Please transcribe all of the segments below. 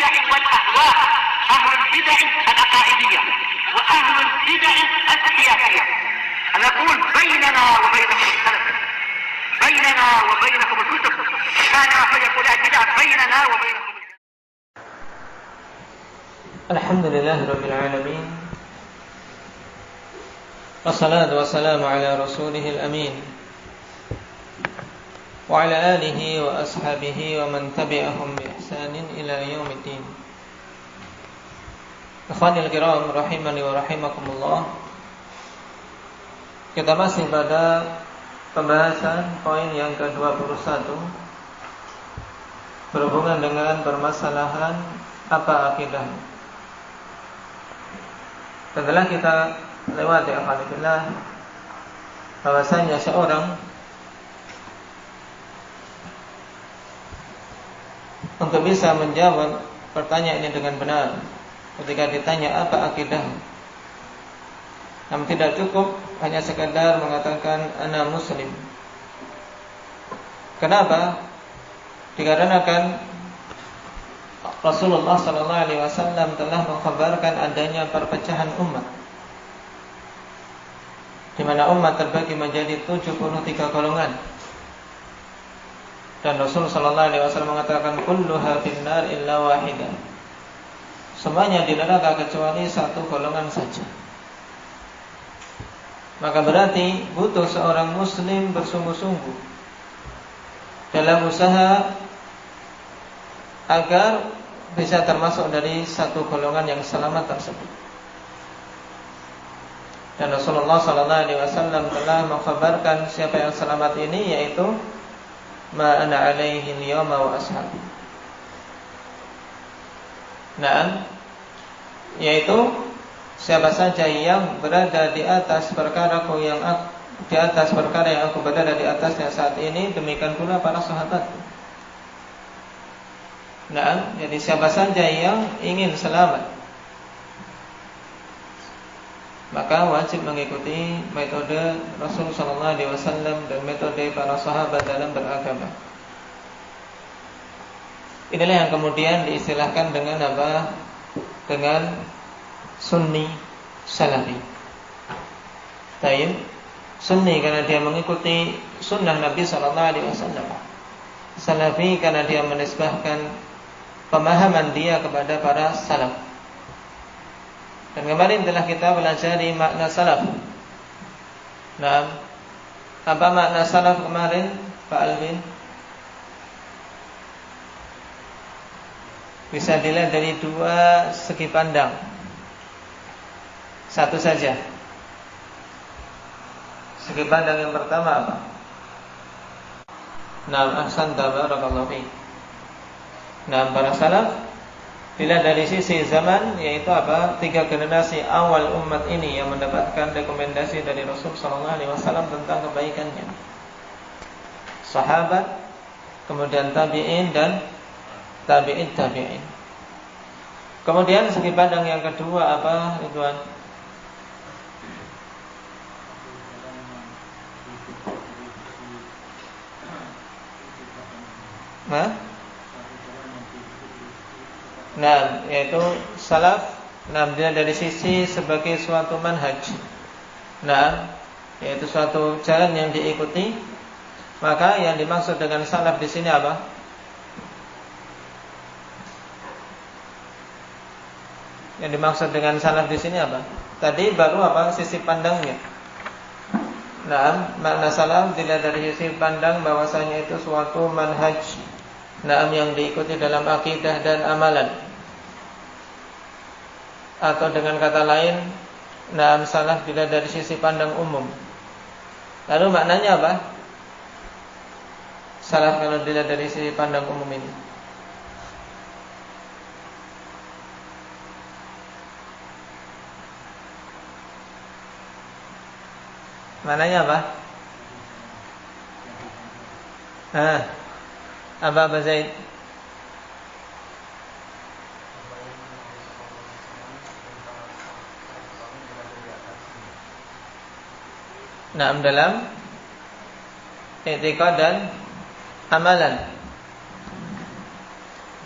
البدع والأهواء، أهل البدع العقائدية وأهل البدع السياسية. نقول بيننا وبينكم السلف، بيننا وبينكم الكتب، كان فيقول البدع بيننا وبينكم. الحمد لله رب العالمين، والصلاة والسلام على رسوله الأمين وعلى آله وأصحابه ومن تبعهم بإحسان إلى يوم الدين. Ikhwanil kiram rahimani wa rahimakumullah. Kita masih pada pembahasan poin yang ke-21 berhubungan dengan permasalahan apa akidah. Setelah kita lewati alhamdulillah bahwasanya seorang untuk bisa menjawab pertanyaan ini dengan benar ketika ditanya apa akidah, namun tidak cukup hanya sekadar mengatakan ana muslim. Kenapa? Dikarenakan Rasulullah SAW telah mengkhabarkan adanya perpecahan umat, di mana umat terbagi menjadi 73 golongan. Dan Rasulullah SAW mengatakan kulluha finnar illa wahidah, semuanya di neraka kecuali satu golongan saja. Maka berarti butuh seorang muslim bersungguh-sungguh dalam usaha agar bisa termasuk dari satu golongan yang selamat tersebut. Dan Rasulullah SAW telah mengkhabarkan siapa yang selamat ini, yaitu ma ana alaihi al-yawma wa ashabi. Nah, yaitu siapa saja yang berada di atas perkara yang aku berada di atasnya saat ini, demikian pula para sahabatku. Nah, jadi siapa saja yang ingin selamat, maka wajib mengikuti metode Rasulullah SAW dan metode para sahabat dalam beragama. Inilah yang kemudian diistilahkan dengan apa? Dengan Sunni Salafi. Taib Sunni karena dia mengikuti sunnah Nabi SAW. Salafi karena dia menisbahkan pemahaman dia kepada para salaf. Dan kemarin telah kita pelajari makna salaf. Nah, apa makna salaf kemarin, Pak Alvin? Bisa dilihat dari dua segi pandang. Satu saja. Segi pandang yang pertama apa? Nah, ahsanta barakallahu fiik. Nah, para salaf dilihat dari sisi zaman, yaitu apa? 3 generasi awal umat ini yang mendapatkan rekomendasi dari Rasul SAW tentang kebaikannya. Sahabat, kemudian tabi'in dan tabi'in. Kemudian segi pandang yang kedua apa, Ridwan? Nah, yaitu salaf. Nah, dia dari sisi sebagai suatu manhaj. Nah, yaitu suatu jalan yang diikuti. Maka yang dimaksud dengan salaf di sini apa? Yang dimaksud dengan salaf di sini apa? Tadi baru apa? Sisi pandangnya. Nah, makna salaf dilihat dari sisi pandang bahwasanya itu suatu manhaj, nah, yang diikuti dalam akidah dan amalan. Atau dengan kata lain, nah, salaf dilihat dari sisi pandang umum. Lalu maknanya apa? Salaf kalau dilihat dari sisi pandang umum ini. Maknanya apa? Apa Zaid? Nah, dalam i'tiqad dan amalan.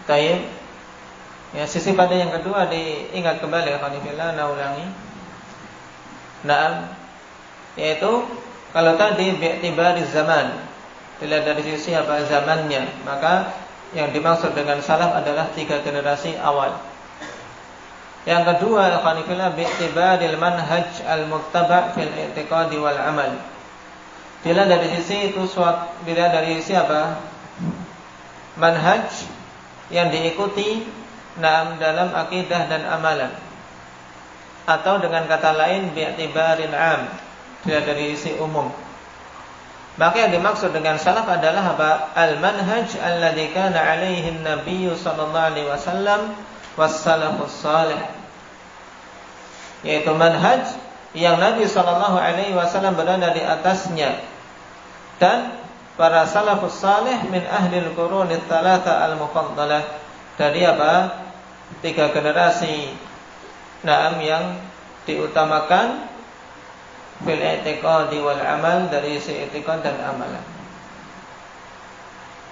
Baik. Ya, sisi pandang yang kedua diingat kembali alhamdulillah, ana ulangi. Naam, yaitu kalau tadi bi'tibari zaman, dilihat dari sisi apa zamannya, maka yang dimaksud dengan salaf adalah 3 generasi awal. Yang kedua, alhamdulillah, bi'tibaril manhaj al-muttaba' fil i'tiqadi wal amal. Dilihat dari sisi itu dilihat dari sisi apa? Manhaj yang diikuti dalam akidah dan amalan. Atau dengan kata lain bi'tibarin 'am, dilihat dari sisi umum. Maka yang dimaksud dengan salaf adalah apa? Al-manhaj alladzi kana 'alaihi an-nabiy sallallahu alaihi wasallam was-salafus salih. Yaitu manhaj yang Nabi sallallahu alaihi wasallam berada di atasnya dan para salafus salih min ahli al-qurun ats-tsalatsa al-mufaddalah, dari apa? 3 generasi yang diutamakan fil i'tiqadi wal amal, dari sisi i'tiqad dan amalan.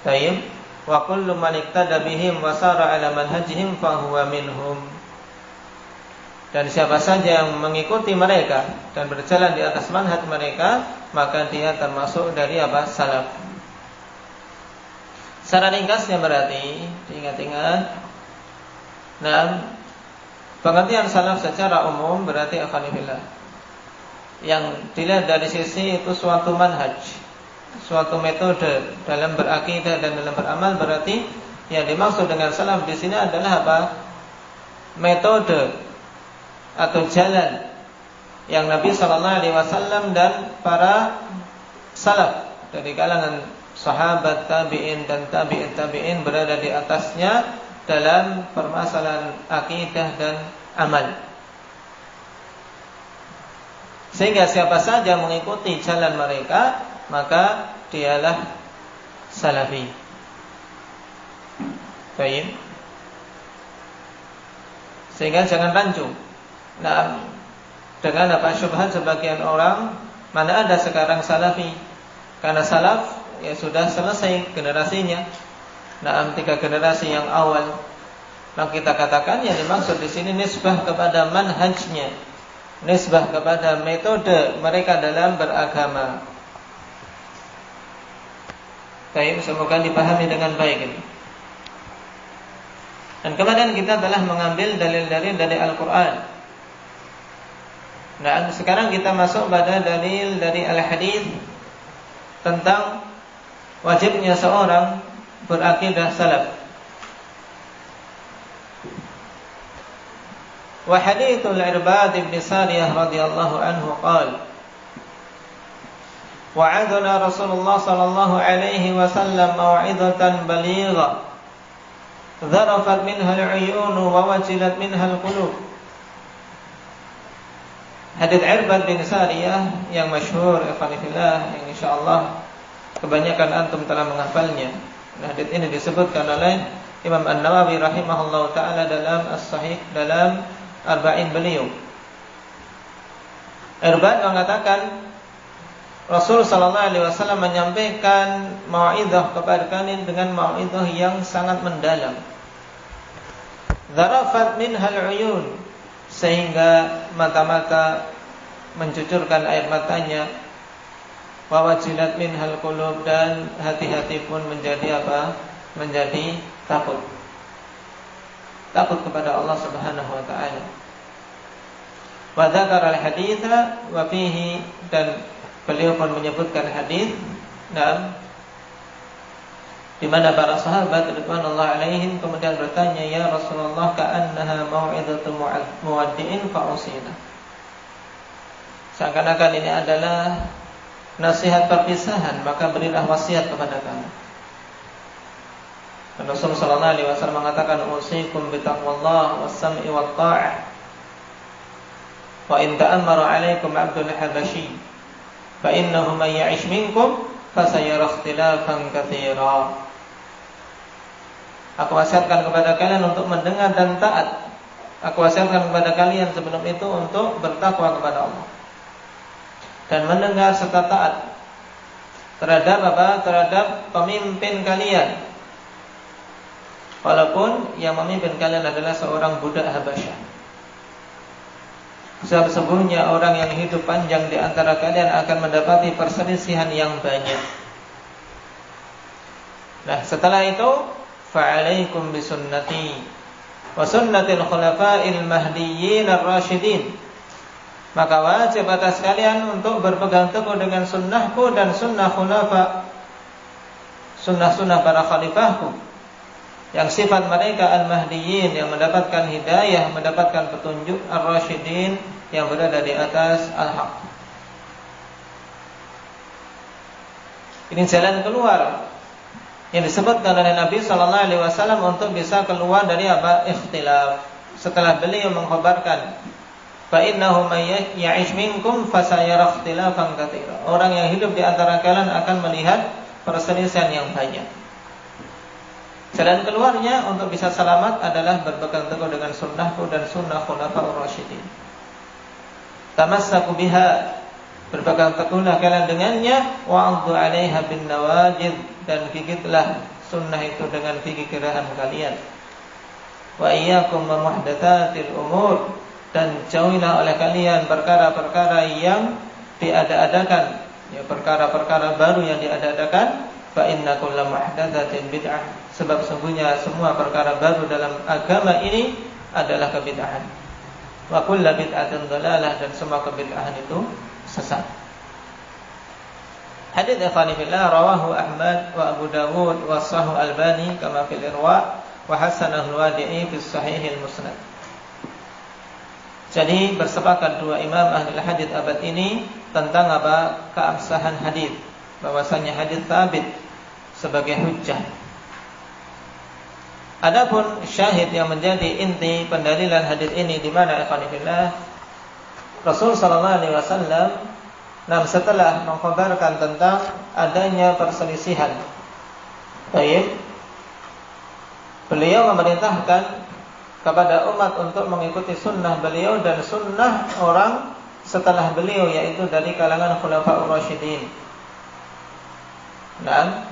Baik, wa kullu man iktada bihim wa sara ala manhajihim fa huwa minhum. Dan siapa saja yang mengikuti mereka dan berjalan di atas manhaj mereka, maka dia termasuk dari apa? Salaf. Secara ringkasnya berarti diingat-ingat. Pengertian salaf secara umum berarti alhamdulillah, yang dilihat dari sisi itu suatu manhaj, suatu metode dalam berakidah dan dalam beramal. Berarti yang dimaksud dengan salaf di sini adalah apa? Metode atau jalan yang Nabi sallallahu alaihi wasallam dan para salaf dari kalangan sahabat, tabi'in dan tabi'in tabi'in berada di atasnya dalam permasalahan akidah dan amal. Sehingga siapa saja mengikuti jalan mereka, maka dialah salafi. Baik. Sehingga jangan rancu. Dengan apa syubhat sebagian orang, mana ada sekarang salafi? Karena salaf ya sudah selesai generasinya. 3 generasi yang awal. Maka kita katakan yang dimaksud di sini nisbah kepada manhajnya, nisbah kepada metode mereka dalam beragama. Baik, semoga dipahami dengan baik ini. Dan kemudian kita telah mengambil dalil-dalil dari Al-Quran. Nah, sekarang kita masuk pada dalil dari Al-Hadits tentang wajibnya seorang berakidah salaf. Wa hadithul Irbad bin Sariyah radhiyallahu anhu qala wa'adana Rasulullah sallallahu alaihi wasallam mau'izatan balighah dharafat minha al-'uyun wa wajilat minha al-qulub. Hadits Irbad bin Sariyah yang masyhur ikhwanillah, yang insyaallah kebanyakan antum telah menghafalnya. Hadits ini disebutkan oleh Imam An-Nawawi rahimahullah ta'ala dalam As-Sahih, dalam Arba'in beliau. Irbad mengatakan Rasul sallallahu alaihi wasallam menyampaikan mau'izah kepada kalian dengan mau'izah yang sangat mendalam. Zarafat minhal uyun, sehingga mata-mata mencucurkan air matanya. Wa wajilat minhal qulub, dan hati-hati pun menjadi apa? Menjadi takut. Takut kepada Allah Subhanahu wa taala. Wa dzakara al-haditsa wa fihi, dan beliau pun menyebutkan hadis di mana para sahabat radhiyallahu alaihim kemudian bertanya, ya Rasulullah, ka'annaha mau'izatu muwaddi'in fa'usina. Seakan-akan ini adalah nasihat perpisahan, maka berilah wasiat kepada kami. Rasulullah sallallahu alaihi wasallam mengatakan, usikum bitaqwallah was-sam'i wat-tha'ah. Wa in ta'ammara 'alaikum 'abdul habashi fa innahu may ya'ish minkum fasayara ikhtilafan katsira. Aku wasiatkan kepada kalian untuk mendengar dan taat. Aku wasiatkan kepada kalian sebelum itu untuk bertakwa kepada Allah dan mendengar serta taat terhadap apa? Terhadap pemimpin kalian. walaupun yang memimpin kalian adalah seorang budak Habasyah. Sesungguhnya orang yang hidup panjang di antara kalian akan mendapati perselisihan yang banyak. Nah, setelah itu, fa'alaikum bisunnati wa sunnatil khulafa'il mahdiyyin ar-rasyidin. Maka wajib atas kalian untuk berpegang teguh dengan sunnahku dan sunnah khulafa, sunnah-sunnah para khalifahku, yang sifat mereka al-mahdiyyin, yang mendapatkan hidayah, mendapatkan petunjuk, ar-rasyidin, yang berada di atas al-haq. Ini jalan keluar yang disebutkan oleh Nabi sallallahu alaihi wasallam untuk bisa keluar dari apa? Ikhtilaf. Setelah beliau mengkhabarkan, fa innahu may ya'ish minkum fasayara ikhtilafan katsira. Orang yang hidup di antara kalian akan melihat perselisihan yang banyak. Jalan keluarnya untuk bisa selamat adalah berpegang teguh dengan sunnahku dan sunnah khulafaur rasyidin. Tamassaku biha, berpegang teguhlah kalian dengannya, wa'addu 'alaiha bin nawajid, dan gigitlah sunnah itu dengan gigi geraham kalian. Wa iyyakum wa muhdatsatil umur, dan jauhilah oleh kalian perkara-perkara yang diada-adakan, ya, perkara-perkara baru yang diada-adakan. Fa inna kulla muhdatsatin bid'ah, sebab sungguhnya semua perkara baru dalam agama ini adalah kebid'ahan. Wa kullu bid'atin dhalalah, dan semua kebid'ahan itu sesat. Hadits ikhwani fillah rawahu Ahmad wa Abu Dawud wa Sahih Albani kama fil Irwa wa hasanahu al-Wadi'i fi Sahih al-Musnad. Jadi bersepakat dua imam ahli hadits abad ini tentang apa? Keabsahan hadits, bahwasanya hadits sabit sebagai hujjah. Adapun syahid yang menjadi inti pendalilan hadits ini di mana ikhwani fillah? Rasul sallallahu alaihi wasallam setelah mengkhabarkan tentang adanya perselisihan, baik, beliau memerintahkan kepada umat untuk mengikuti sunnah beliau dan sunnah orang setelah beliau, yaitu dari kalangan khulafaur rasyidin. Nah,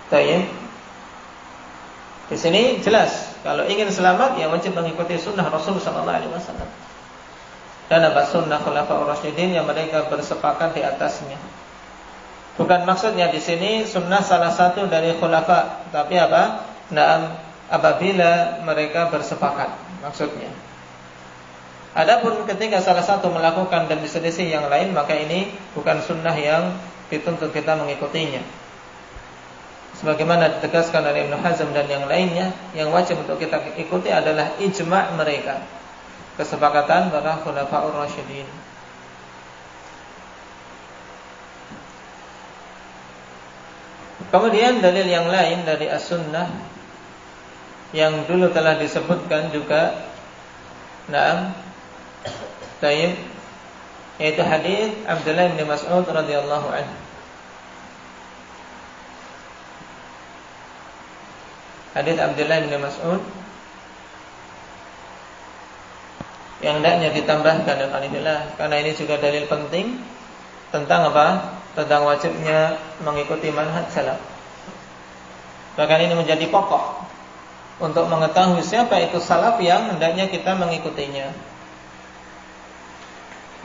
baik. Di sini jelas kalau ingin selamat ya wajib mengikuti sunnah Rasul sallallahu alaihi wasallam. Dan apa? Sunnah khulafaur rasyidin yang mereka bersepakat di atasnya. Bukan maksudnya di sini sunnah salah satu dari khulafa, tapi apa? Naam, apabila mereka bersepakat maksudnya. Adapun ketika salah satu melakukan dan diselisih yang lain, maka ini bukan sunnah yang dituntut kita mengikutinya. Sebagaimana ditegaskan oleh Ibnu Hazm dan yang lainnya, yang wajib untuk kita ikuti adalah ijma' mereka, kesepakatan para khulafaur rasyidin. Kemudian dalil yang lain dari as-sunnah yang dulu telah disebutkan juga, naam, taib, yaitu hadis Abdullah bin Mas'ud radhiyallahu anhu. Hadis Abdullah bin Mas'ud yang hendaknya ditambahkan dan alhamdulillah, karena ini juga dalil penting tentang apa? Tentang wajibnya mengikuti manhaj salaf. Bahkan ini menjadi pokok untuk mengetahui siapa itu salaf yang hendaknya kita mengikutinya.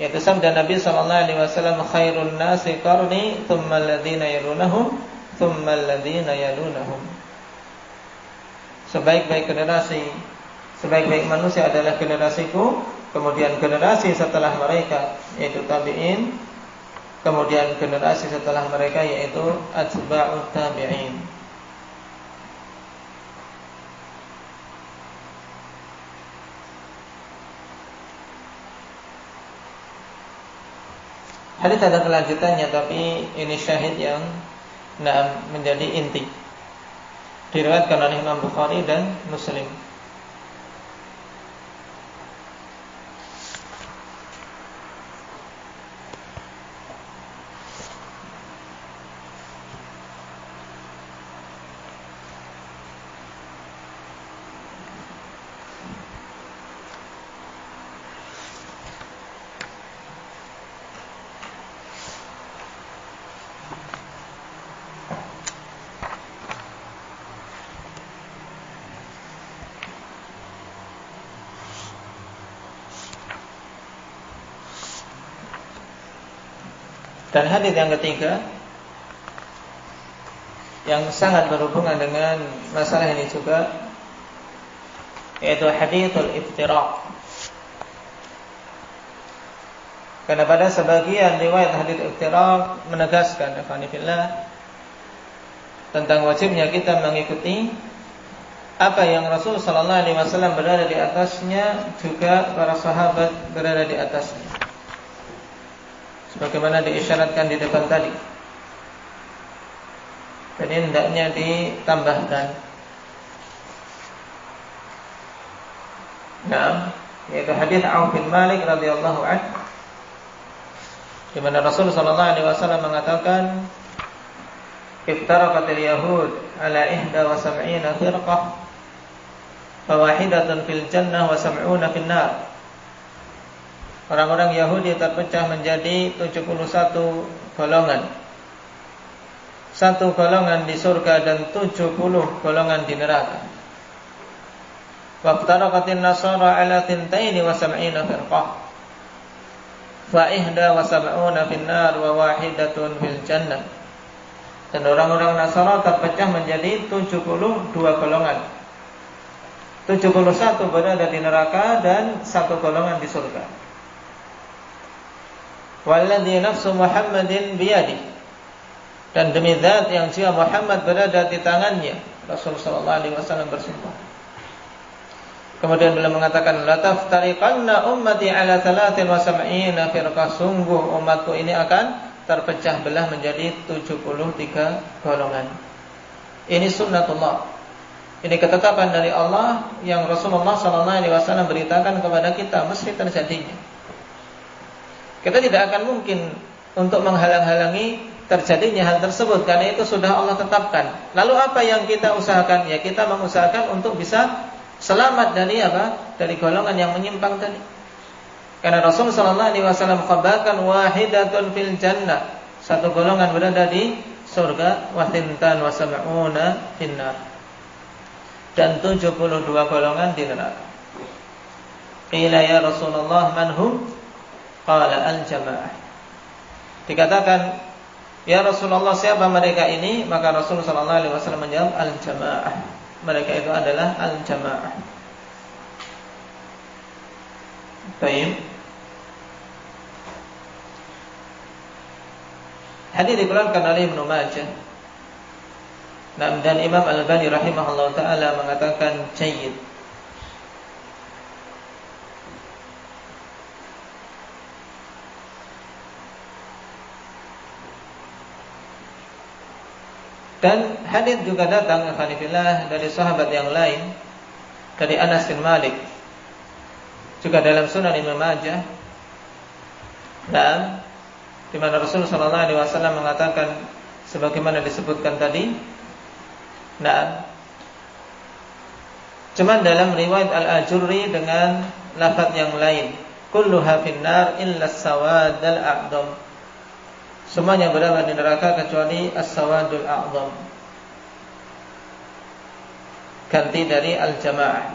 Yaitu sabda Nabi sallallahu alaihi wasallam, khairun nasi qarni, tsumma alladziina yalunahum, tsumma alladziina yalunahum. Sebaik-baik generasi, sebaik-baik manusia adalah generasiku, kemudian generasi setelah mereka yaitu tabi'in, kemudian generasi setelah mereka yaitu atba'ut tabi'in. Hadis ada kelanjutannya, tapi ini syahid yang menjadi inti. Diriwayatkan oleh Imam Bukhari dan Muslim. Dan hadis yang ketiga yang sangat berhubungan dengan masalah ini juga, yaitu hadithul iftiraq. Karena pada sebagian riwayat hadits iftiraq menegaskan ikhwanifillah tentang wajibnya kita mengikuti apa yang Rasul sallallahu alaihi wasallam berada di atasnya, juga para sahabat berada di atasnya, sebagaimana diisyaratkan di depan tadi. Jadi hendaknya ditambahkan. Nah, yaitu hadis Auf bin Malik radhiyallahu anhu, di mana Rasul sallallahu alaihi wasallam mengatakan, "Iftaraqatil yahud ala 71 firqah, wa wahidatun fil jannah wa 70 fil nar." Orang-orang Yahudi terpecah menjadi 71 golongan. Satu golongan di surga dan 70 golongan di neraka. Wa iftaraqatin nasara ala 72 firqah, fa 71 fil nar wa wahidatun fil jannah. Dan orang-orang Nasara terpecah menjadi 72 golongan. 71 berada di neraka dan satu golongan di surga. Walladzi nafsu Muhammadin biyadihi, dan demi zat yang jiwa Muhammad berada di tangannya, Rasul sallallahu alaihi wasallam bersumpah. Kemudian beliau mengatakan, la taftariqanna ummati ala 73 firqah, sungguh umatku ini akan terpecah belah menjadi 73 golongan. Ini sunnatullah. Ini ketetapan dari Allah yang Rasulullah sallallahu alaihi wasallam beritakan kepada kita, mesti terjadinya. Kita tidak akan mungkin untuk menghalang-halangi terjadinya hal tersebut, karena itu sudah Allah tetapkan. Lalu apa yang kita usahakan? Ya, kita mengusahakan untuk bisa selamat dari apa? Dari golongan yang menyimpang tadi. Karena Rasul sallallahu alaihi wasallam khabarkan wahidatun fil jannah, satu golongan berada di surga, wa 72 finnar, dan 72 golongan di neraka. Qila ya Rasulullah man hum? Qala al-jamaah. Dikatakan, ya Rasulullah, siapa mereka ini? Maka Rasul sallallahu alaihi wasallam menjawab, al-jamaah. Mereka itu adalah al-jamaah. Baik. Hadis dikeluarkan oleh Ibnu Majah. Dan Imam Al-Albani rahimahullah taala mengatakan jayyid. Dan hadis juga datang alhamdulillah dari sahabat yang lain, dari Anas bin Malik, juga dalam Sunan Ibnu Majah. Dan di mana Rasulullah sallallahu alaihi wasallam mengatakan sebagaimana disebutkan tadi. Nah, cuman dalam riwayat Al-Ajurri dengan lafaz yang lain, kulluha finnar illa as-sawad al-a'dham. Semuanya berada di neraka kecuali as-sawadul a'dham, ganti dari al-jamaah.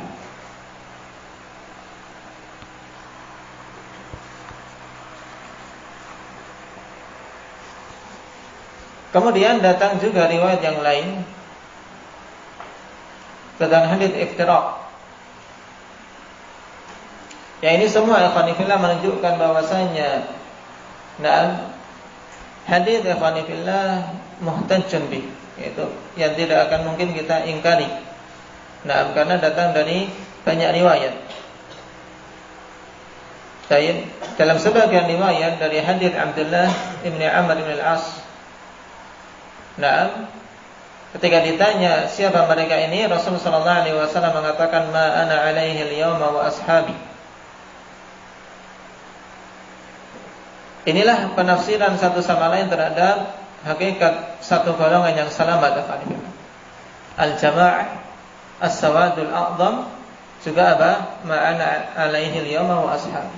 Kemudian datang juga riwayat yang lain tentang hadits iftiraq. Ya, ini semua ikhwanifillah menunjukkan bahwasanya hadits ikhwanifillah muhtajjun bih, yaitu yang tidak akan mungkin kita ingkari. Karena datang dari banyak riwayat. Dalam sebagian riwayat dari hadits Abdullah ibn Amr bin al-As, ketika ditanya siapa mereka ini, Rasulullah sallallahu alaihi wasallam mengatakan, ma ana alaihi al-yawma wa ashabi. Inilah penafsiran satu sama lain terhadap hakikat satu golongan yang selamat. Al-jamaah, as-sawadul a'dham, juga apa? Ma ana alaihi al-yawma wa ashabi,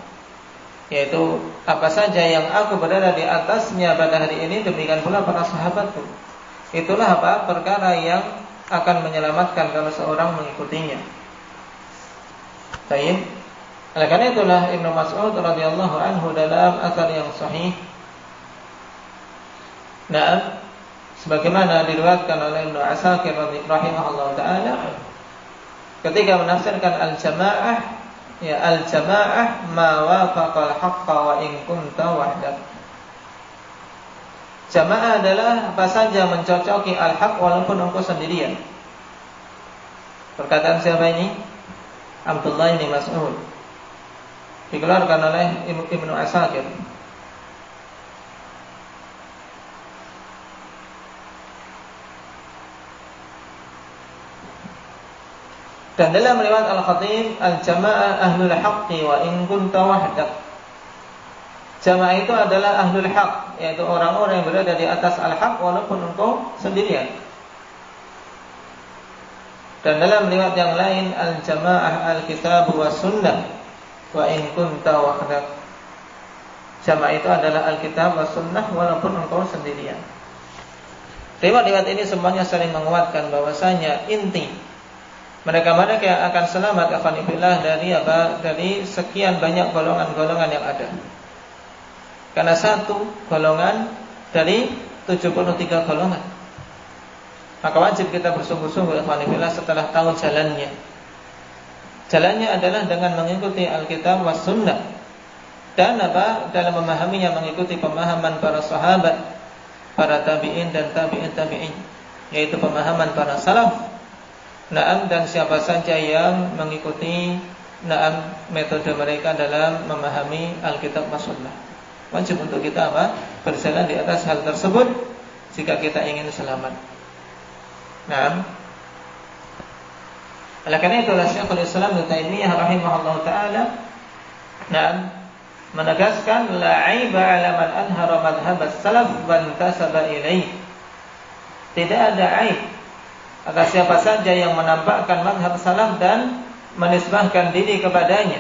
yaitu apa saja yang aku berada di atasnya pada hari ini, demikian pula para sahabatku. Itulah apa? Perkara yang akan menyelamatkan kalau seorang mengikutinya. Baik. Oleh karena itulah Ibnu Mas'ud radhiyallahu anhu dalam atsar yang sahih Nah, sebagaimana diriwayatkan oleh Ibnu Asakir rahimahullah taala ketika menafsirkan al-jamaah, ya al-jamaah ma wafaqal haqqa wa in kunta wahdak. Jamaah adalah apa saja mencocoki al-haq walaupun engkau sendirian. Perkataan siapa ini? Abdullah bin Mas'ud. Dikeluarkan oleh Ibnu Asakir. Dan dalam riwayat Al-Khatib, al-jamaah ahlul haqqi wa in kunta wahdak. Jamaah itu adalah ahlul haq, yaitu orang-orang yang berada di atas al-haq walaupun engkau sendirian. Dan dalam riwayat yang lain, al-jamaah al-kitab wa sunnah wa in kunta wahdak. Jamaah itu adalah al-kitab wa sunnah walaupun engkau sendirian. Riwayat ini semuanya saling menguatkan bahwasanya inti mereka-mereka yang akan selamat afanillah dari sekian banyak golongan-golongan yang ada. Karena satu golongan dari 73 golongan. Maka wajib kita bersungguh-sungguh afanillah setelah tahu jalannya. Jalannya adalah dengan mengikuti Alkitab was sunnah. Dan dalam memahaminya mengikuti pemahaman para sahabat, para tabi'in dan tabi'in, yaitu pemahaman para salaf. Naam, dan siapa saja yang mengikuti metode mereka dalam memahami Alkitab was sunnah. Wajib untuk kita berjalan di atas hal tersebut jika kita ingin selamat. Naam. Oleh karena itulah Syekhul Islam Ibnu Taimiyah rahimahullah taala menegaskan la aiba 'ala man anhara madhhab as-salaf wa intasaba ilaih. Tidak ada aib atas siapa saja yang menampakkan mazhab salaf dan menisbahkan diri kepadanya.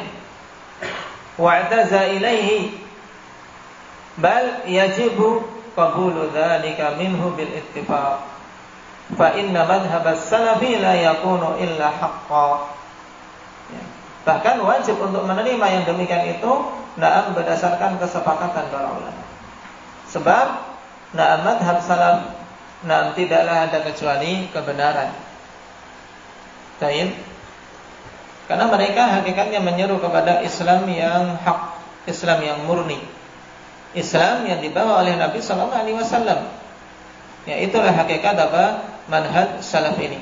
Wa'taza ilaihi bal yajibu qabulu dzalika minhu bil ittifaq. Fa inna madhhab as-salafi la yakunu illa haqqan. Bahkan wajib untuk menerima yang demikian itu berdasarkan kesepakatan para ulama. Sebab madhab salaf tidaklah ada kecuali kebenaran. Baik. Karena mereka hakikatnya menyeru kepada Islam yang hak, Islam yang murni, Islam yang dibawa oleh Nabi sallallahu alaihi wasallam. Ya, itulah hakikat manhaj salaf ini.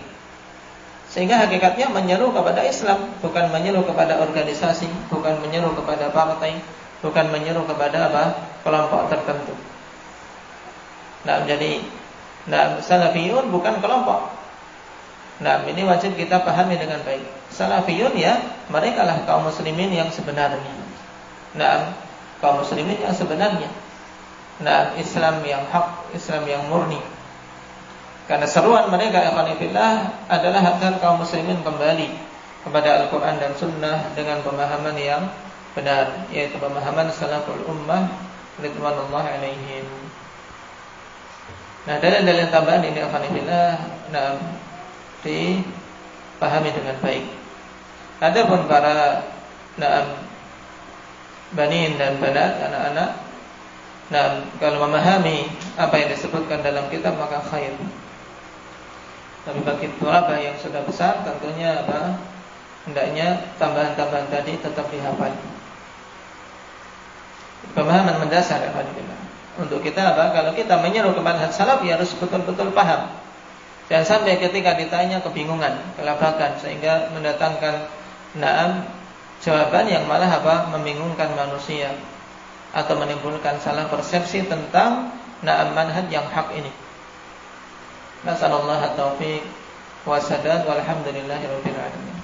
Sehingga hakikatnya menyeru kepada Islam, bukan menyeru kepada organisasi, bukan menyeru kepada partai, bukan menyeru kepada kelompok tertentu. Salafiyun bukan kelompok. Ini wajib kita pahami dengan baik. Salafiyun ya, mereka lah kaum muslimin yang sebenarnya. Kaum muslimin yang sebenarnya. Islam yang hak, Islam yang murni. Karena seruan mereka ikhwanillah adalah agar kaum muslimin kembali kepada Al-Quran dan Sunnah dengan pemahaman yang benar, yaitu pemahaman salaful ummah ridwanullah alaihim. Dalil-dalil tambahan ini alhamdulillah dipahami dengan baik. Adapun para banin dan banat, anak-anak, kalau memahami apa yang disebutkan dalam kitab maka khair. Tapi bagi thalabah yang sudah besar tentunya hendaknya tambahan-tambahan tadi tetap dihafal. Pemahaman mendasar alhamdulillah. Untuk kita kalau kita menyeru ke manhaj salaf ya harus betul-betul paham. Jangan sampai ketika ditanya kebingungan, kelabakan sehingga mendatangkan jawaban yang malah membingungkan manusia atau menimbulkan salah persepsi tentang manhaj yang hak ini. Nasallallahu at-taufiq wa sadad walhamdulillahirabbil alamin.